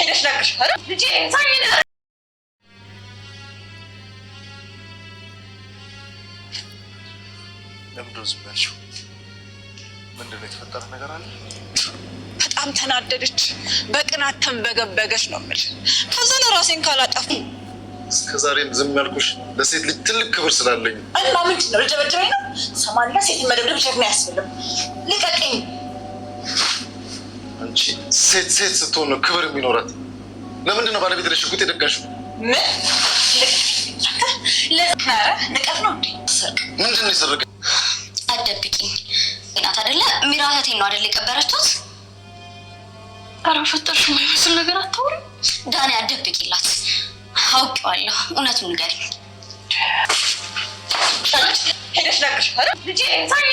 ሄደሽ ነግርሽ አረ ልጄ ሳኝ ለምንድን ነው ዝም ያልሽው? ምንድን ነው የተፈጠረ ነገር አለ? በጣም ተናደደች፣ በቅናት ተንበገበገች ነው የምልሽ። ከዛ ለራሴን ካላጠፉ እስከዛሬም ዝም ያልኩሽ ለሴት ልጅ ትልቅ ክብር ስላለኝ እና ምንድን ነው ልጀበጀበኝ ነው? ሰማንና ሴት መደብደብ ጀግና ያስብልም። ልቀቅኝ። አንቺ ሴት ስትሆን ነው ክብር የሚኖራት። ለምንድን ነው ባለቤት ለሽጉጥ የደጋሽው? ምን ንቀት ነው እንዴ? ምንድን ነው የሰረቀ? አትደብቂኝ እናት አይደለ ሚራህቴ ነው አይደል የቀበረችት? ኧረ ፈጠርሽ የማይመስል ነገር አታውሪ ዳኒ። አትደብቂላት፣ አውቄዋለሁ። እውነቱን ንገሪኝ። ሄደሽ ነግርሽ አረ ልጄ ሳኝ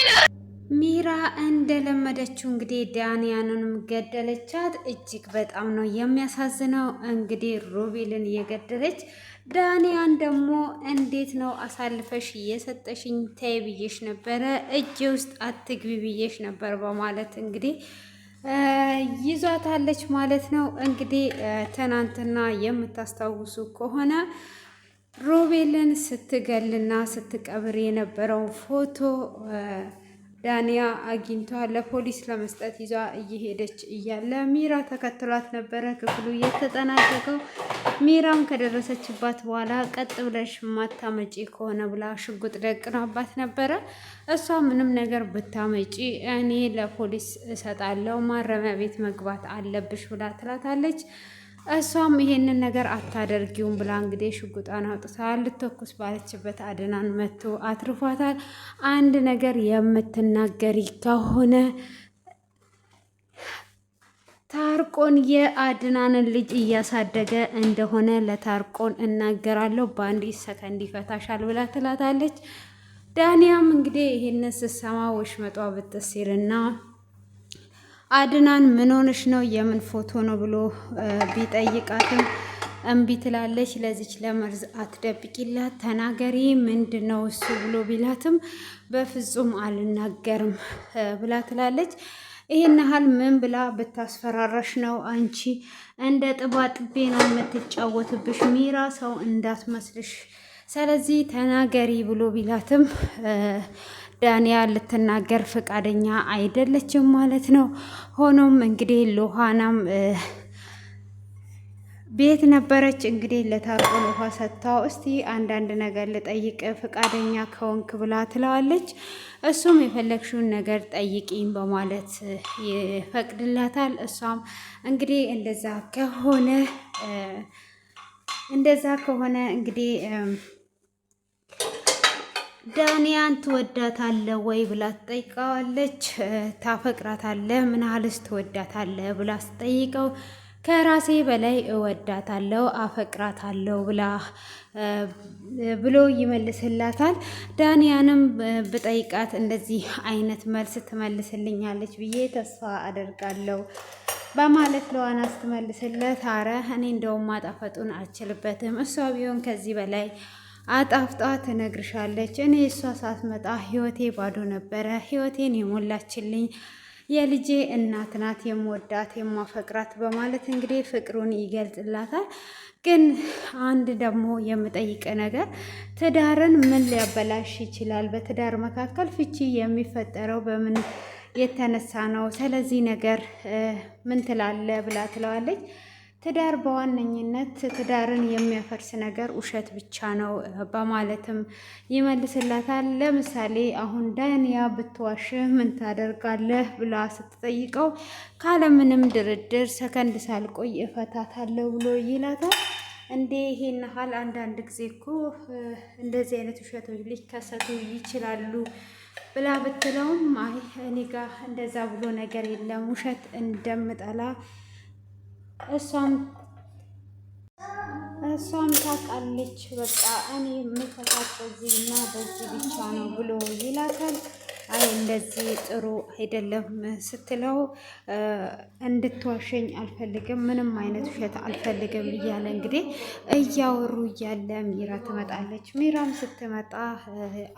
ሚራ እንደለመደችው እንግዲህ ዳንያንንም ገደለቻት። እጅግ በጣም ነው የሚያሳዝነው። እንግዲህ ሮቤልን የገደለች ዳንያን ደግሞ እንዴት ነው አሳልፈሽ የሰጠሽኝ? ተይ ብዬሽ ነበረ፣ እጄ ውስጥ አትግቢ ብዬሽ ነበር በማለት እንግዲህ ይዟታለች ማለት ነው። እንግዲህ ትናንትና የምታስታውሱ ከሆነ ሮቤልን ስትገልና ስትቀብር የነበረው ፎቶ ዳንያ አግኝቷ ለፖሊስ ለመስጠት ይዟ እየሄደች እያለ ሚራ ተከትሏት ነበረ ክፍሉ የተጠናቀቀው። ሚራም ከደረሰችባት በኋላ ቀጥ ብለሽ ማታመጪ ከሆነ ብላ ሽጉጥ ደቅናባት ነበረ። እሷ ምንም ነገር ብታመጪ እኔ ለፖሊስ እሰጣለሁ፣ ማረሚያ ቤት መግባት አለብሽ ብላ ትላታለች። እሷም ይሄንን ነገር አታደርጊውም ብላ እንግዲህ ሽጉጣን አውጥታ ልተኩስ ባለችበት አድናን መቶ አትርፏታል። አንድ ነገር የምትናገሪ ከሆነ ታርቆን የአድናንን ልጅ እያሳደገ እንደሆነ ለታርቆን እናገራለሁ፣ በአንድ ሰከንድ ይፈታሻል ብላ ትላታለች። ዳንያም እንግዲህ ይሄንን ስትሰማ ወሽመጧ ብትሲልና አድናን ምን ሆነሽ ነው? የምን ፎቶ ነው ብሎ ቢጠይቃትም እምቢ ትላለች። ለዚች ለመርዝ አትደብቂላት፣ ተናገሪ፣ ምንድን ነው እሱ ብሎ ቢላትም በፍጹም አልናገርም ብላ ትላለች። ይሄን ያህል ምን ብላ ብታስፈራራሽ ነው አንቺ እንደ ጥባጥቤ ነው የምትጫወትብሽ? ሚራ ሰው እንዳትመስልሽ፣ ስለዚህ ተናገሪ ብሎ ቢላትም ዳንያ ልትናገር ፈቃደኛ አይደለችም ማለት ነው። ሆኖም እንግዲህ ሎሃናም ቤት ነበረች። እንግዲህ ለታርቆን ውሃ ሰጥታው እስቲ አንዳንድ ነገር ልጠይቅ ፈቃደኛ ከሆንክ ብላ ትለዋለች። እሱም የፈለግሽውን ነገር ጠይቂኝ በማለት ይፈቅድላታል። እሷም እንግዲህ እንደዛ ከሆነ እንግዲህ ዳንያን ትወዳታለህ ወይ ብላ ትጠይቀዋለች። ታፈቅራታለህ? ምን ያህልስ ትወዳታለህ ብላ ስትጠይቀው ከራሴ በላይ እወዳታለሁ፣ አፈቅራታለሁ ብሎ ይመልስላታል። ዳንያንም ብጠይቃት እንደዚህ አይነት መልስ ትመልስልኛለች ብዬ ተስፋ አደርጋለሁ በማለት ለዋና ስትመልስለት፣ አረ እኔ እንደውም ማጣፈጡን አልችልበትም፣ እሷ ቢሆን ከዚህ በላይ አጣፍጣ ትነግርሻለች። እኔ እሷ ሳትመጣ ህይወቴ ባዶ ነበረ። ህይወቴን የሞላችልኝ የልጄ እናት ናት፣ የምወዳት የማፈቅራት በማለት እንግዲህ ፍቅሩን ይገልጽላታል። ግን አንድ ደግሞ የምጠይቅ ነገር ትዳርን ምን ሊያበላሽ ይችላል? በትዳር መካከል ፍቺ የሚፈጠረው በምን የተነሳ ነው? ስለዚህ ነገር ምን ትላለ ብላ ትለዋለች። ትዳር በዋነኝነት ትዳርን የሚያፈርስ ነገር ውሸት ብቻ ነው በማለትም ይመልስላታል። ለምሳሌ አሁን ዳንያ ብትዋሽህ ምን ታደርጋለህ ብላ ስትጠይቀው ካለምንም ድርድር ሰከንድ ሳልቆይ እፈታታለሁ ብሎ ይላታል። እንዴ ይሄን ያህል አንዳንድ ጊዜ እኮ እንደዚህ አይነት ውሸቶች ሊከሰቱ ይችላሉ ብላ ብትለውም አይ እኔ ጋር እንደዛ ብሎ ነገር የለም፣ ውሸት እንደምጠላ እሷም ታውቃለች። በቃ እኔ የምፈታት በዚህ እና በዚህ ብቻ ነው ብሎ ይላታል። አይ እንደዚህ ጥሩ አይደለም ስትለው እንድትዋሸኝ አልፈልግም፣ ምንም አይነት ውሸት አልፈልግም እያለ እንግዲህ እያወሩ እያለ ሚራ ትመጣለች። ሚራም ስትመጣ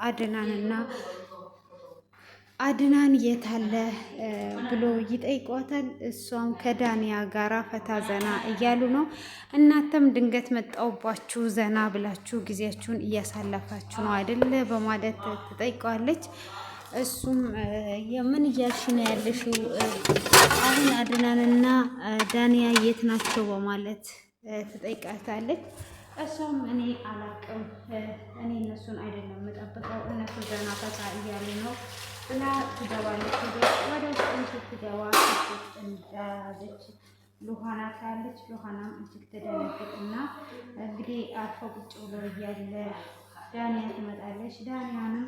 አድናንና አድናን የታለ ብሎ ይጠይቋታል። እሷም ከዳንያ ጋራ ፈታ ዘና እያሉ ነው። እናንተም ድንገት መጣውባችሁ ዘና ብላችሁ ጊዜያችሁን እያሳለፋችሁ ነው አይደለ በማለት ትጠይቀዋለች። እሱም የምን እያልሽ ነው ያለሽው? አሁን አድናንና ዳንያ የት ናቸው በማለት ትጠይቃታለች። እሷም እኔ አላቅም፣ እኔ እነሱን አይደለም የምጠብቀው፣ እነሱ ዘና ፈታ እያሉ ነው ብላ ትገባለች። ወደ ውስጥም ስትገባ ስት እንደያዘች ሉሃና ታያለች። ሉሃናም እጅግ ትደነግጥና እንግዲህ አርፎ ቁጭ ብሎ እያለ ዳንያ ትመጣለች። ዳንያንም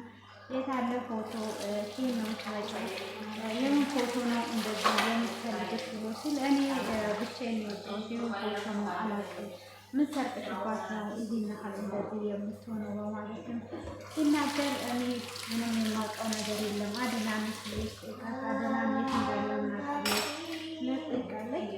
የታለ ፎቶ ኬን ነው ትመጪው? የምን ፎቶ ነው እንደዚህ የምትፈልግት ብሎ ሲል እኔ ብቻዬን የወጣሁት ፎቶ ነው አላውቅም፣ ምን ሰርቅሽባት ነው እዚህ ናህል እንደዚህ የምትሆነው በማለትም ሲናገር እኔ ምንም የማውቀው ነገር የለም አድናን ስሌስ አድናን የት እንዳለው ናት ለጥቃለች።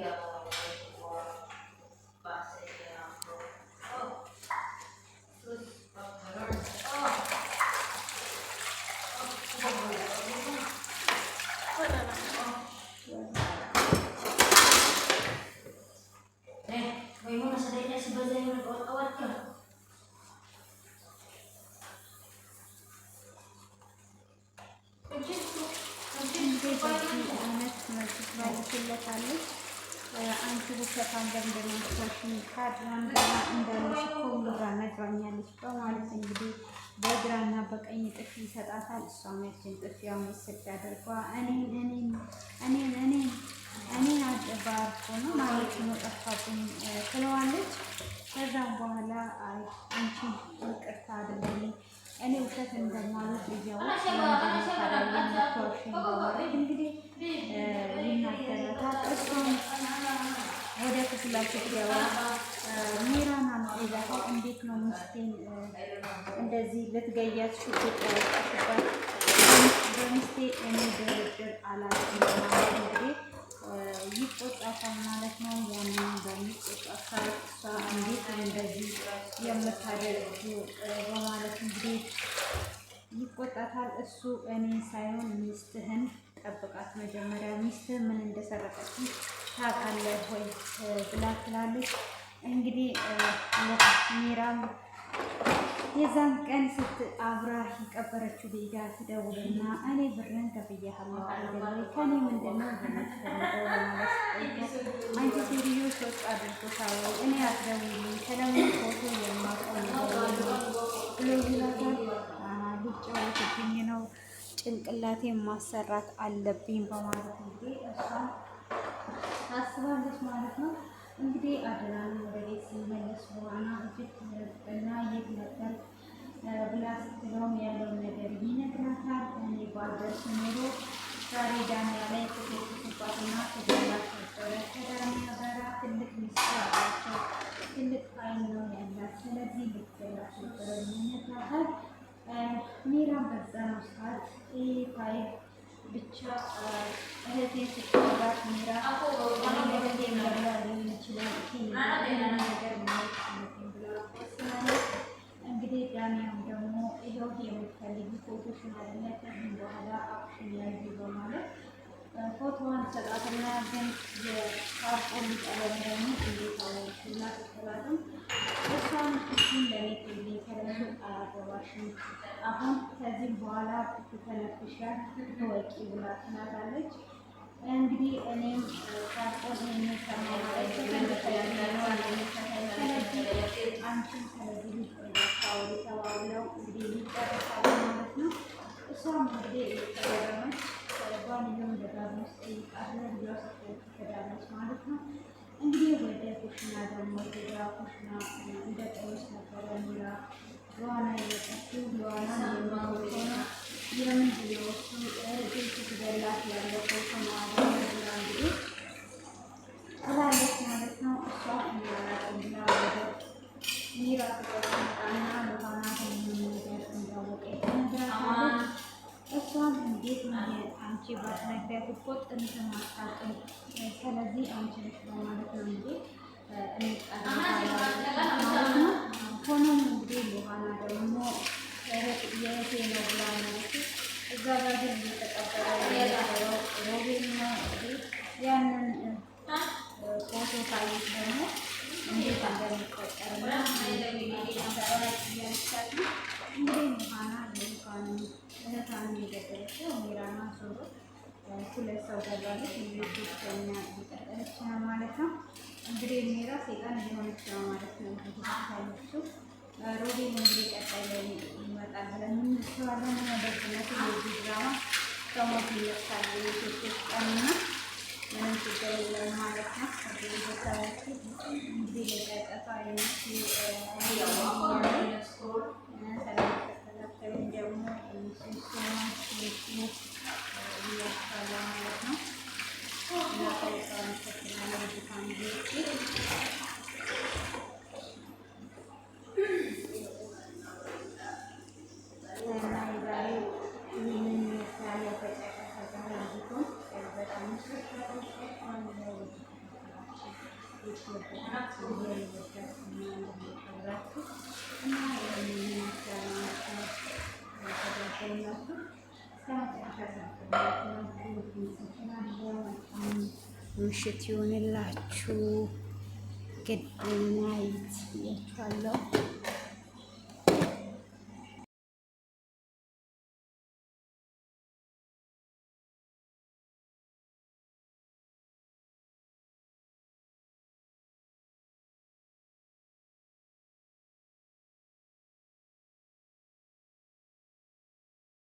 ትመልስለታለች። አንቺ ውሸት እንደምትዋሽኝ ከአድናን ጋር እንዳለሽ እኮ ምራ ነግራኛለች በማለት እንግዲህ በግራና በቀኝ ጥፊ ይሰጣታል። እሷም ያችን ጥፊያውን ምስል አድርጓ እኔን አባርኮ ነው ማለት ነው ጠፋብኝ ትለዋለች። ከዛም በኋላ አንቺ ይቅርታ አድርግልኝ እኔ ውሸት እንደማለት እያወቅሽ የምትዋሽኝ በማለት እንግዲህ ይናገራታል። እሷም ወደ ክፍላቸው ትገባ ሚራን አንቆዛታል። እንዴት ነው ሚስቴን እንደዚህ ልትገያት ሽጉጥ ያወጣሽባት? በሚስቴ እኔ ድርድር አላውቅም በማለት እንግዲህ ይቆጣታል ማለት ነው። ያንን በሚቆጣት ሰዓት እሷ እንዴት እንደዚህ የምታደርጉ በማለት እንግዲህ ይቆጣታል። እሱ እኔን ሳይሆን ሚስትህን ጠብቃት፣ መጀመሪያ ሚስትህ ምን እንደሰረቀች ታውቃለህ ወይ ብላ ትላለች። እንግዲህ ሚራም የዛን ቀን አብራ የቀበረችው ቤጋ ትደውልና እኔ ብርን ከፍያለሁ አይደል ከኔ ምንድነው የምትፈልገው በማለት አንቺ ሴትዮ ሶስት አድርጎታል እኔ አትደውይልኝ ስለምን ፎቶ የማውቀው ነገር ብሎ ይላታል። ልጫወትብኝ ነው ጭንቅላቴን ማሰራት አለብኝ በማለት እንግዲህ እሷ ታስባለች ማለት ነው። እንግዲህ አድናን ወደ ቤት ሲመለስ በኋላ እጅግ እና የት ነበር ብላ ስትለውም ያለውን ነገር ይነግራታል። እኔ ባልደርስ ኖሮ ዛሬ ዳንያ ላይ ትገባትና ትገላት ነበረ። ከዳንያ ጋራ ትልቅ ሚስጥር አላቸው፣ ትልቅ ኃይል ነው ያላት። ስለዚህ ልትገላት ነበረ ይነግራታል። ሚራም በዛ ነው ሰዓት ፋይል ብቻ እህቴ ስትወራት ሚራ ነገ የሚያብላ ሊሆን ይችላል ነገር ብላለች። እንግዲህ ዳንያም ደግሞ ይኸው የምትፈልጊ ፎቶሽን አለ ከዚህም በኋላ አክሽን ያዩ በማለት ፎቶዋን ሰጣትና ግን የፓስፖርት ቀለም ደግሞ እንዴት አወቅሽና ስትላትም እሷም እሱን ለኔ ትልኝ ከለሱ አያገባሽም አሁን ከዚህም በኋላ ትተነፍሻል ትወቂ ብላ ትናታለች። እንግዲህ እኔም ፓስፖርት የሚሰማ ማለት አንቺን ስለዚህ ታወሪ ተባብለው እንግዲህ ይጨረሳሉ ማለት ነው። እሷም እንግዲህ እየተገረመች ባንየም ደጋግሞ ጠይቃለ ትሄዳለች ማለት ነው። እንግዲህ ወደ ኩሽና ደግሞ ሄዳ ኩሽና እንደ ጥሎች ነበረ ሚራ ሉሃና የመጣችው። ሉሃና የሚሆነ የምን ቪዲዮዎቹ ቤት ትገላት ያለው ፎቶ ማዋለ ብላ እንግዲህ ትላለች ማለት ነው። እሷ እናላቅም ብላ ወደ ሚራ ትቀጥመጣና ሉሃና ከሚሆን ነገር እንዳወቀ ትነግራታለች። እሷም እንዴት ነው አንቺ ባትነግሪያት እኮ ጥንት ማታውቅም፣ ስለዚህ አንቺ ነሽ በማለት ነው እንጂ ማለት ነው። ሆኖም እንግዲህ ሉሃና ደግሞ የእህቴ ነው ብላ ማለት እዛ ጋር ግን እየተቀበ ደግሞ እንዴት እንደሚቆጠርና እንግዲህ ሙሃና እህቷን የገደለችው ሚራና ዞሮ ሁለት ሰው ገባለች። እንግዲህ ሶስተኛ ሊቀጠለች ነው ማለት ነው። እንግዲህ ሚራ ሴጣን ሊሆነች ነው ማለት ነው። ታለችው ሮቤል እንግዲህ ቀጣይ ላይ ይመጣል ብለን እናስባለን። በግነት የዚህ ድራማ ከሞት ይነሳል የሴቶች ቀንና ምንም ችግር የለም ማለት ነው። ቤተሰቦች እንግዲህ ለቀጠፋ የነሱ ሰላም ደግሞ እያስባለ ማለት ነው። እና ከቤተሰብ መሰግናለ ፋሚሊ እና የዛሬ ይህንን ይመስላል። የተጨረሰ ዛሬ በጣም ምሽት ይሆንላችሁ። ግድ ናይት ያችኋለሁ።